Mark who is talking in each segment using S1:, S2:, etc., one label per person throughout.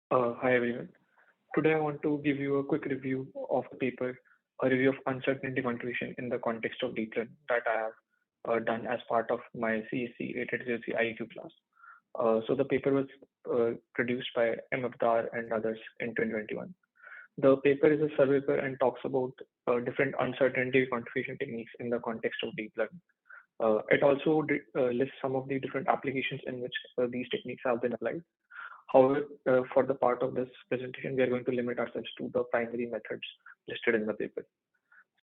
S1: Hi everyone. Today I want to give you a quick review of the paper, a review of uncertainty quantification in the context of deep learning that I have done as part of my CSC 880C IEQ class. So the paper was produced by M. Avtar and others in 2021. The paper is a survey paper and talks about different uncertainty quantification techniques in the context of deep learning. It also lists some of the different applications in which these techniques have been applied. However, for the part of this presentation, we are going to limit ourselves to the primary methods listed in the paper.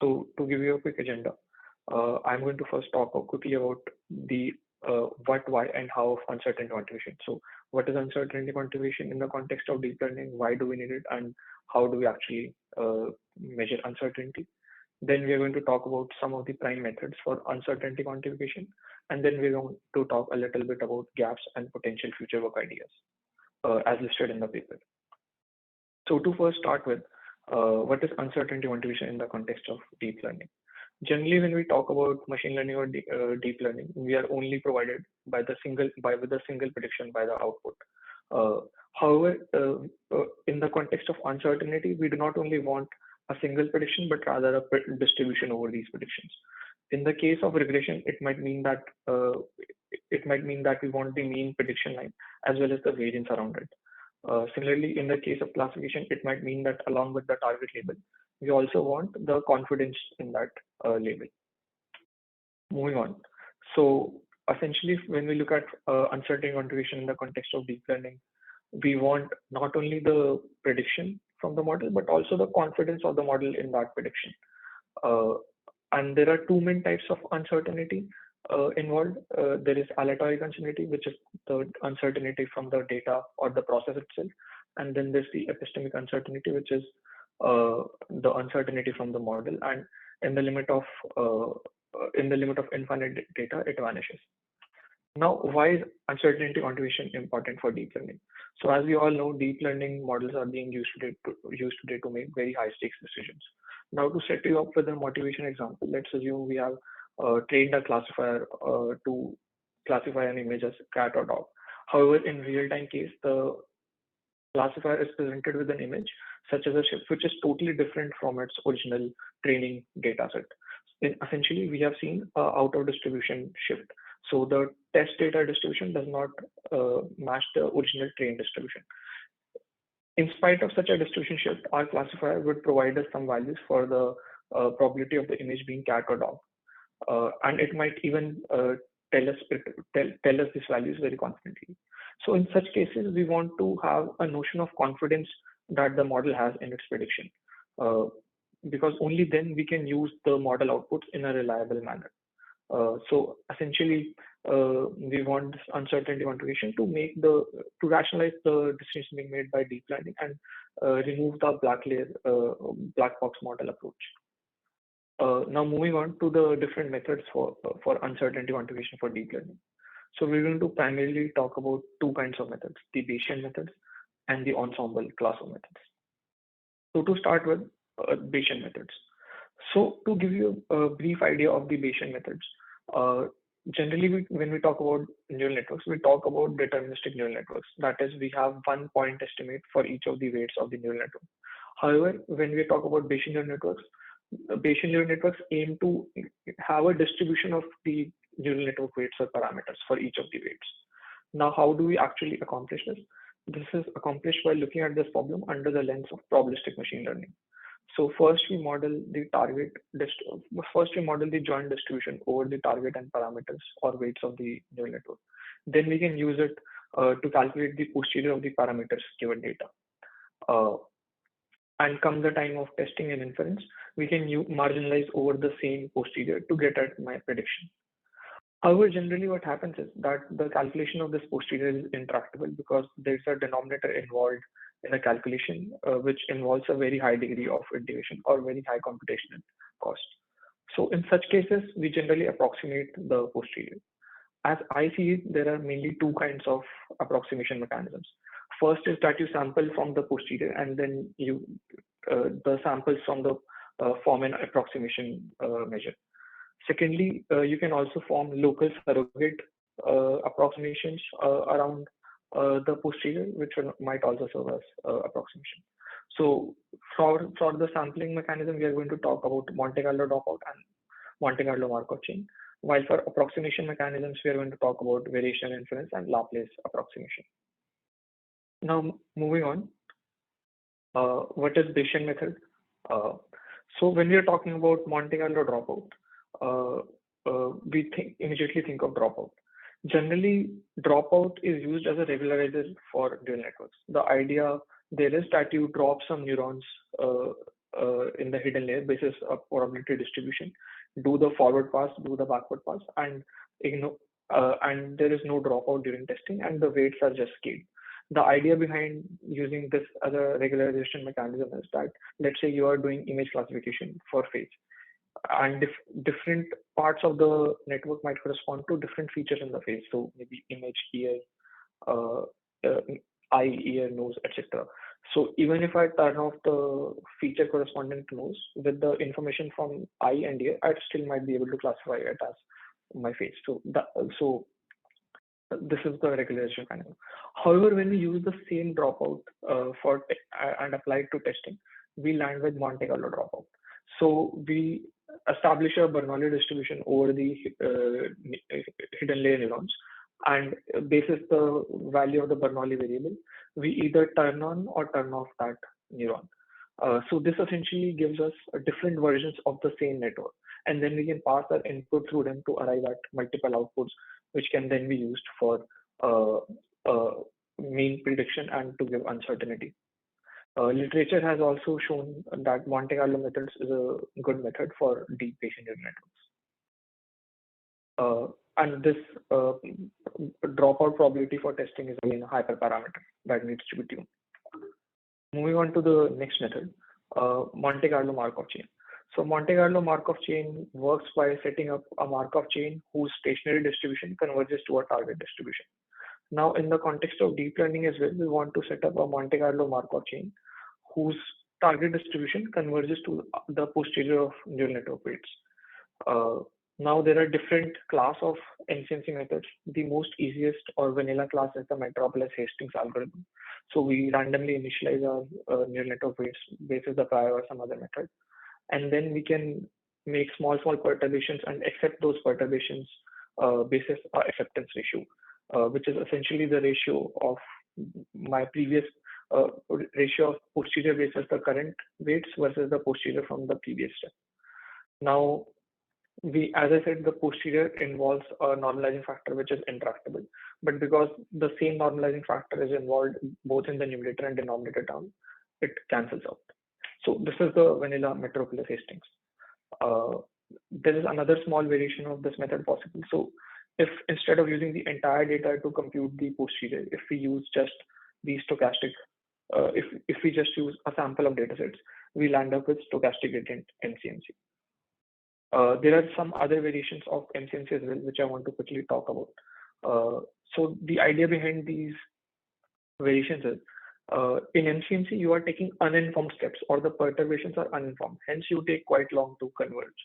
S1: So to give you a quick agenda, I'm going to first talk quickly about the what, why, and how of uncertainty quantification. So what is uncertainty quantification in the context of deep learning? Why do we need it? And how do we actually measure uncertainty? Then we are going to talk about some of the prime methods for uncertainty quantification. And then we're going to talk a little bit about gaps and potential future work ideas as listed in the paper. So to first start with, what is uncertainty quantification in the context of deep learning? Generally, when we talk about machine learning or deep learning, we are only provided by with a single prediction by the output. Uh, However, in the context of uncertainty, we do not only want a single prediction, but rather a distribution over these predictions. In the case of regression, it might mean that we want the mean prediction line as well as the variance around it. Similarly, in the case of classification, it might mean that along with the target label, we also want the confidence in that label. Moving on. So essentially, when we look at uncertainty quantification in the context of deep learning, we want not only the prediction from the model, but also the confidence of the model in that prediction. Uh, and there are two main types of uncertainty involved. There is aleatory uncertainty, which is the uncertainty from the data or the process itself. And then there's the epistemic uncertainty, which is the uncertainty from the model. And in the limit of infinite data, it vanishes. Now, why is uncertainty quantification important for deep learning? So as we all know, deep learning models are being used today to make very high stakes decisions. Now, to set you up with a motivation example, let's assume we have trained a classifier to classify an image as cat or dog. However, in real time case, the classifier is presented with an image such as a ship, which is totally different from its original training data set. Essentially, we have seen out of distribution shift. So the test data distribution does not match the original train distribution. In spite of such a distribution shift, our classifier would provide us some values for the probability of the image being cat or dog. And it might even tell us these values very confidently. So in such cases, we want to have a notion of confidence that the model has in its prediction, uh, because only then we can use the model outputs in a reliable manner. So essentially, we want this uncertainty quantification to rationalize the decisions being made by deep learning and remove the black box model approach. Now moving on to the different methods for uncertainty quantification for deep learning. So we're going to primarily talk about two kinds of methods, the Bayesian methods and the ensemble class of methods. So to start with, Bayesian methods. So to give you a brief idea of the Bayesian methods, uh, generally when we talk about neural networks, we talk about deterministic neural networks. That is, we have one point estimate for each of the weights of the neural network. However, when we talk about Bayesian neural networks aim to have a distribution of the neural network weights or parameters for each of the weights. Now, how do we actually accomplish this? This is accomplished by looking at this problem under the lens of probabilistic machine learning. So first we model the joint distribution over the target and parameters or weights of the neural network. Then we can use it to calculate the posterior of the parameters given data. Uh, and come the time of testing and inference, we can marginalize over the same posterior to get at my prediction. However, generally what happens is that the calculation of this posterior is intractable because there's a denominator involved in the calculation, which involves a very high degree of integration or very high computational cost. So in such cases, we generally approximate the posterior. As I see it, there are mainly two kinds of approximation mechanisms. First is that you sample from the posterior and then the samples from the form an approximation measure. Secondly, you can also form local surrogate approximations around the posterior, which might also serve as approximation. So for the sampling mechanism, we are going to talk about Monte Carlo dropout and Monte Carlo Markov chain. While for approximation mechanisms, we are going to talk about variational inference and Laplace approximation. Now moving on, what is Bayesian method? So when we are talking about Monte Carlo dropout, we immediately think of dropout. Generally, dropout is used as a regularizer for neural networks. The idea there is that you drop some neurons in the hidden layer basis of probability distribution, do the forward pass, do the backward pass, and ignore, and there is no dropout during testing, and the weights are just scaled. The idea behind using this as a regularization mechanism is that, let's say you are doing image classification for phase, and different parts of the network might correspond to different features in the face. So maybe image, ear, uh, uh, eye, ear, nose, etc. So even if I turn off the feature corresponding to nose with the information from eye and ear, I still might be able to classify it as my face. So this is the regularization mechanism. However, when we use the same dropout and apply it to testing, we land with Monte Carlo dropout. So we establish a Bernoulli distribution over the hidden layer neurons, and basis the value of the Bernoulli variable, we either turn on or turn off that neuron. So this essentially gives us different versions of the same network, and then we can pass our input through them to arrive at multiple outputs, which can then be used for uh, mean prediction and to give uncertainty. Literature has also shown that Monte Carlo methods is a good method for deep Bayesian neural networks. And this dropout probability for testing is again a hyperparameter that needs to be tuned. Moving on to the next method, Monte Carlo Markov chain. So Monte Carlo Markov chain works by setting up a Markov chain whose stationary distribution converges to a target distribution. Now, in the context of deep learning as well, we want to set up a Monte Carlo Markov chain whose target distribution converges to the posterior of neural network weights. Now there are different class of MCMC methods. The most easiest or vanilla class is the Metropolis Hastings algorithm. So we randomly initialize our neural network weights basis the prior or some other method, and then we can make small perturbations and accept those perturbations basis our acceptance ratio, which is essentially the ratio of my previous ratio of posterior basis the current weights versus the posterior from the previous step. Now, as I said, the posterior involves a normalizing factor which is intractable, but because the same normalizing factor is involved both in the numerator and denominator term, it cancels out. So this is the vanilla Metropolis Hastings. There is another small variation of this method possible. So if instead of using the entire data to compute the posterior, if we use just the stochastic, if we just use a sample of datasets, we land up with stochastic gradient MCMC. There are some other variations of MCMC as well, which I want to quickly talk about. So the idea behind these variations is, in MCMC, you are taking uninformed steps, or the perturbations are uninformed. Hence, you take quite long to converge.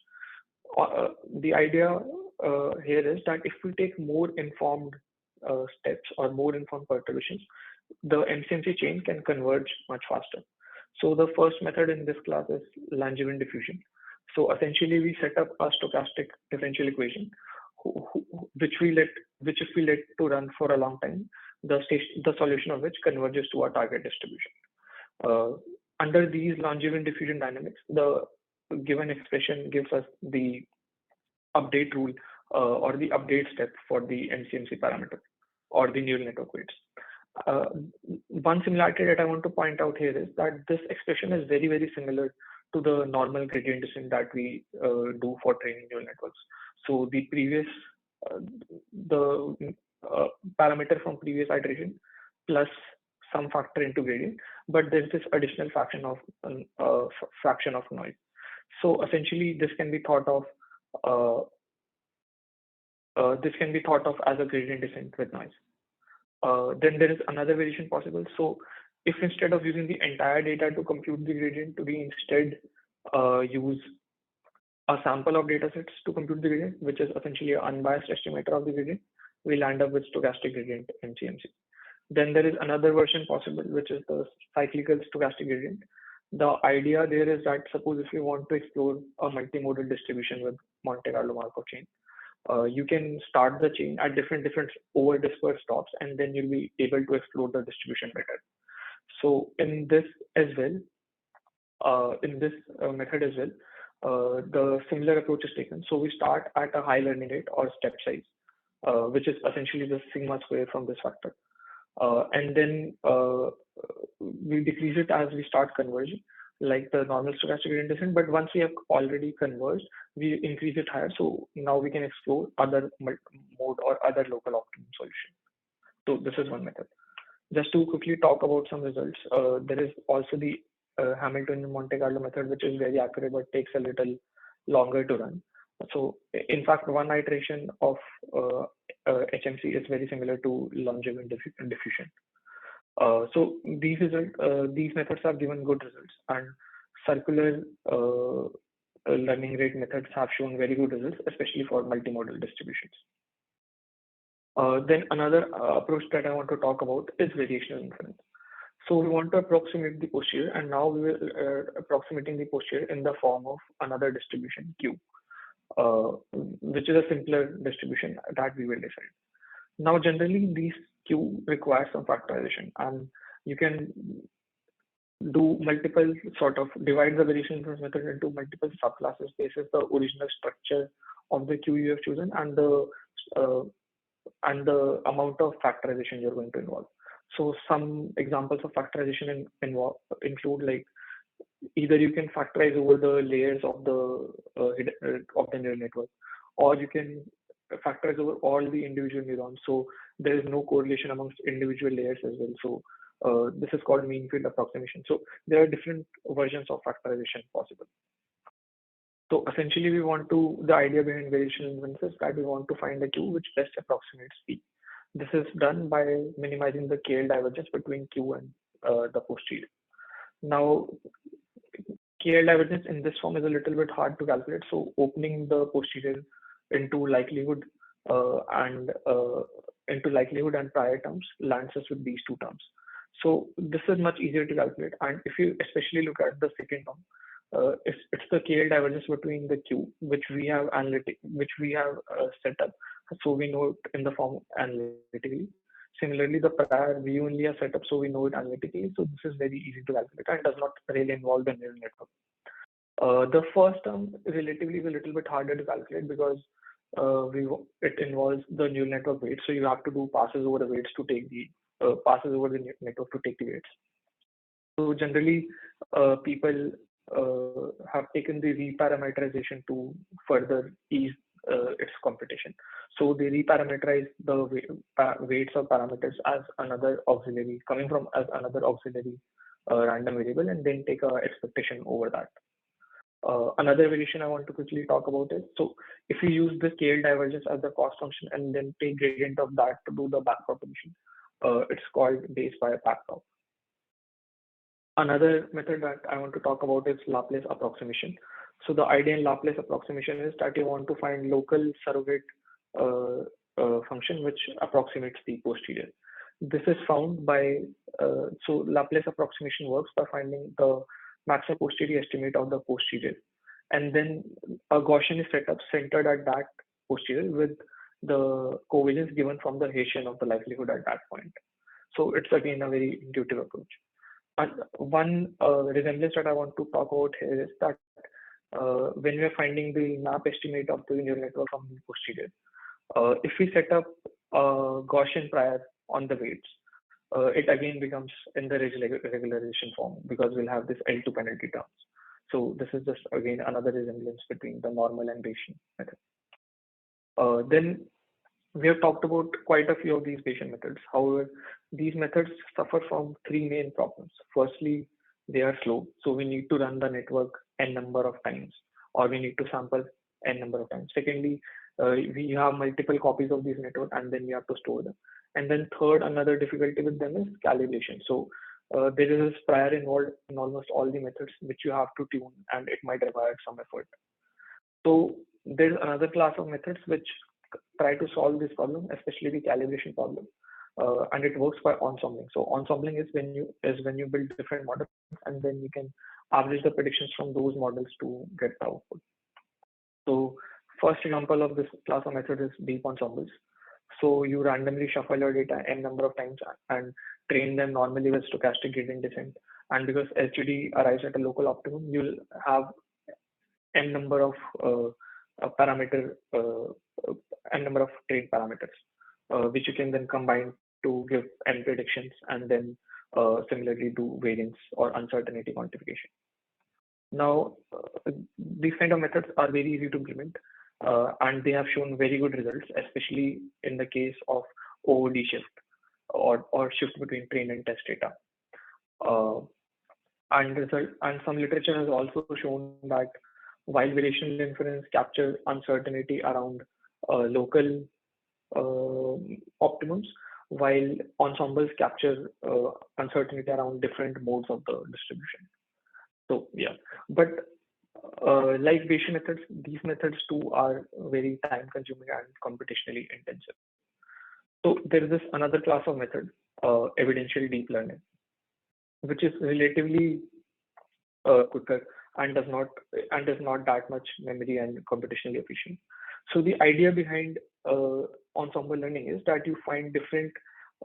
S1: The idea here is that if we take more informed steps or more informed perturbations, the MCMC chain can converge much faster. So the first method in this class is Langevin diffusion. So essentially, we set up a stochastic differential equation, which if we let to run for a long time, the solution of which converges to our target distribution. Under these Langevin diffusion dynamics, the given expression gives us the update rule or the update step for the MCMC parameter or the neural network weights. One similarity that I want to point out here is that this expression is very, very similar to the normal gradient descent that we do for training neural networks. So the previous, parameter from previous iteration plus some factor into gradient, but there's this additional fraction of noise. So essentially, this can be thought of as a gradient descent with noise. Then there is another variation possible. So if instead of using the entire data to compute the gradient, we instead use a sample of datasets to compute the gradient, which is essentially an unbiased estimator of the gradient, we land up with stochastic gradient MCMC. Then there is another version possible, which is the cyclical stochastic gradient. The idea there is that suppose if you want to explore a multimodal distribution with Monte Carlo Markov chain, you can start the chain at different over dispersed stops, and then you'll be able to explore the distribution better. So in this as well, in this method as well, the similar approach is taken. So we start at a high learning rate or step size, which is essentially the sigma square from this factor. And then we decrease it as we start converging, like the normal stochastic gradient descent. But once we have already converged, we increase it higher. So now we can explore other mode or other local optimum solution. So this is one method. Just to quickly talk about some results, there is also the Hamiltonian Monte Carlo method, which is very accurate but takes a little longer to run. So in fact, one iteration of HMC is very similar to Longevin diffusion. So these methods have given good results, and circular learning rate methods have shown very good results, especially for multimodal distributions. Then another approach that I want to talk about is variational inference. So we want to approximate the posterior, and now we will approximating the posterior in the form of another distribution Q, which is a simpler distribution that we will decide. Now, generally, these Q require some factorization, and you can do multiple sort of divide the variational inference method into multiple subclasses based on the original structure of the Q you have chosen and the amount of factorization you're going to involve. So some examples of factorization include, like, either you can factorize over the layers of the neural network, or you can factorize over all the individual neurons. So there is no correlation amongst individual layers as well. So this is called mean field approximation. So there are different versions of factorization possible. So essentially, the idea behind variational inference is that we want to find a Q which best approximates P. This is done by minimizing the KL divergence between Q and the posterior. Now, KL divergence in this form is a little bit hard to calculate. So opening the posterior into likelihood and prior terms lands us with these two terms. So this is much easier to calculate. And if you especially look at the second term, it's the KL divergence between the Q, which we have set up, so we know it in the form analytically. Similarly, the prior we only have set up, so we know it analytically. So this is very easy to calculate and does not really involve the neural network. The first term relatively is a little bit harder to calculate because it involves the neural network weights. So you have to do passes over the weights to take the network to take the weights. So generally, people have taken the reparameterization to further ease its computation. So they reparameterize the weights of parameters as another auxiliary, coming from as another auxiliary random variable, and then take a expectation over that. Another variation I want to quickly talk about is, so if you use the KL divergence as the cost function and then take gradient of that to do the backpropagation, it's called Bayes by backprop. Another method that I want to talk about is Laplace approximation. So the idea in Laplace approximation is that you want to find local surrogate function which approximates the posterior. This is found by, so Laplace approximation works by finding the maximum posterior estimate of the posterior. And then a Gaussian is set up centered at that posterior with the covariance given from the Hessian of the likelihood at that point. So it's again a very intuitive approach. And one resemblance that I want to talk about here is that when we are finding the map estimate of the neural network from the posterior, if we set up Gaussian prior on the weights, it again becomes in the regularization form because we'll have this L2 penalty terms. So this is just again another resemblance between the normal and Bayesian method. Then we have talked about quite a few of these Bayesian methods. However, these methods suffer from three main problems. Firstly, they are slow. So we need to run the network n number of times, or we need to sample n number of times. Secondly, we have multiple copies of these network and then we have to store them. And then third, another difficulty with them is calibration. So there is prior involved in almost all the methods which you have to tune, and it might require some effort. So there's another class of methods which try to solve this problem, especially the calibration problem. and it works by ensembling. So ensembling is when you build different models and then you can average the predictions from those models to get the output. So first example of this class of method is deep ensembles. So you randomly shuffle your data n number of times and train them normally with stochastic gradient descent. And because SGD arrives at a local optimum, you'll have n number of parameter, n number of trained parameters, which you can then combine to give n predictions and then similarly do variance or uncertainty quantification. Now, these kind of methods are very easy to implement, and they have shown very good results, especially in the case of OOD shift or shift between train and test data. And some literature has also shown that while variational inference captures uncertainty around local optimums, while ensembles capture uncertainty around different modes of the distribution. So yeah, but like Bayesian methods, these methods too are very time consuming and computationally intensive. So there is this another class of method, evidential deep learning, which is relatively quicker and does not that much memory and computationally efficient. So the idea behind ensemble learning is that you find different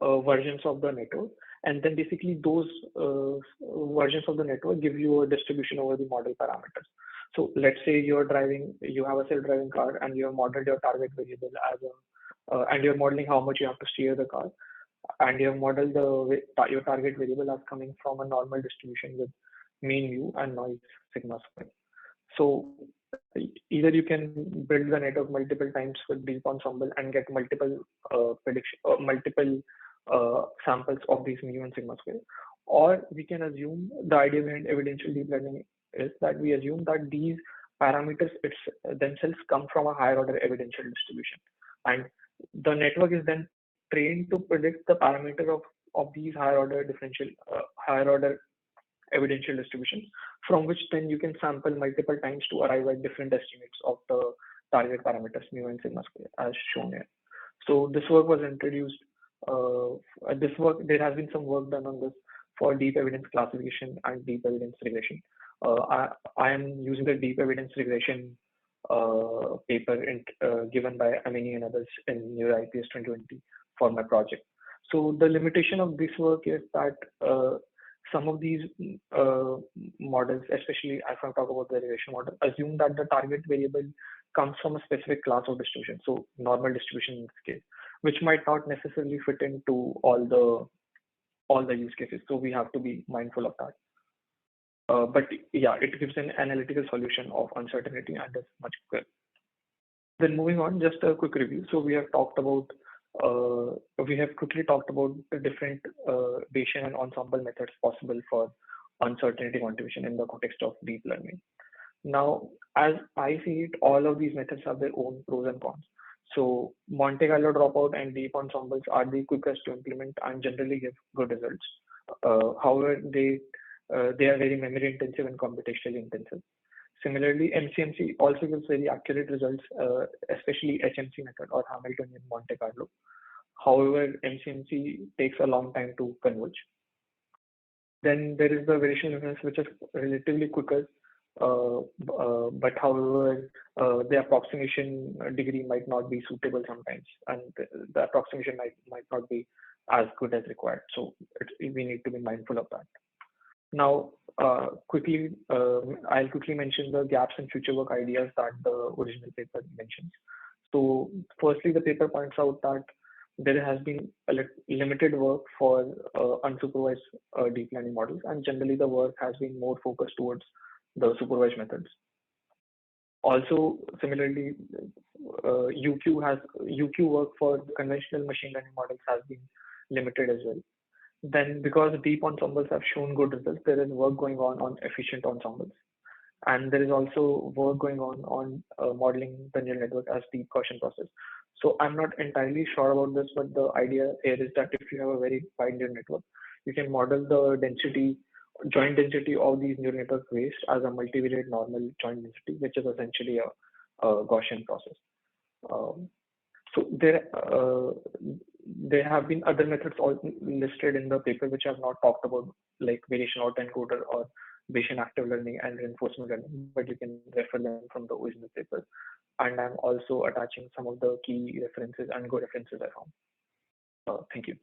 S1: versions of the network, and then basically those versions of the network give you a distribution over the model parameters. So let's say you have a self-driving car and you have modeled your target variable as and you're modeling how much you have to steer the car, and you have modeled your target variable as coming from a normal distribution with mean mu and noise sigma square. So either you can build the network multiple times with deep ensemble and get multiple multiple samples of these mu and sigma square, or we can assume the idea behind evidential deep learning is that we assume that these parameters themselves come from a higher order evidential distribution, and the network is then trained to predict the parameter of these higher order evidential distributions, from which then you can sample multiple times to arrive at different estimates of the target parameters mu and sigma square as shown here. So this work was introduced. There has been some work done on this for deep evidence classification and deep evidence regression. I am using the deep evidence regression paper given by Amini and others in Neuro IPS 2020 for my project. So the limitation of this work is that some of these models, especially if I talk about the regression model, assume that the target variable comes from a specific class of distribution, so normal distribution in this case, which might not necessarily fit into all the use cases. So we have to be mindful of that. But yeah, it gives an analytical solution of uncertainty and is much quicker. Then moving on, just a quick review. So we have quickly talked about the different Bayesian and ensemble methods possible for uncertainty quantification in the context of deep learning. Now, as I see it, all of these methods have their own pros and cons. So Monte Carlo dropout and deep ensembles are the quickest to implement and generally give good results. However, they are very memory intensive and computationally intensive. Similarly, MCMC also gives very accurate results, especially HMC method or Hamiltonian Monte Carlo. However, MCMC takes a long time to converge. Then there is the variational inference, which is relatively quicker, but however, the approximation degree might not be suitable sometimes, and the approximation might not be as good as required. So we need to be mindful of that. Now, I'll quickly mention the gaps in future work ideas that the original paper mentions. So firstly, the paper points out that there has been limited work for unsupervised deep learning models, and generally the work has been more focused towards the supervised methods. Also, similarly, UQ work for conventional machine learning models has been limited as well. Then, because deep ensembles have shown good results, there is work going on efficient ensembles, and there is also work going on modeling the neural network as deep Gaussian process. So I'm not entirely sure about this, but the idea here is that if you have a very wide neural network, you can model the joint density of these neural network weights as a multivariate normal joint density, which is essentially a Gaussian process. So there have been other methods all listed in the paper which I've not talked about, like variational autoencoder or Bayesian active learning and reinforcement learning, but you can refer them from the original paper. And I'm also attaching some of the key references and good references I found. Thank you.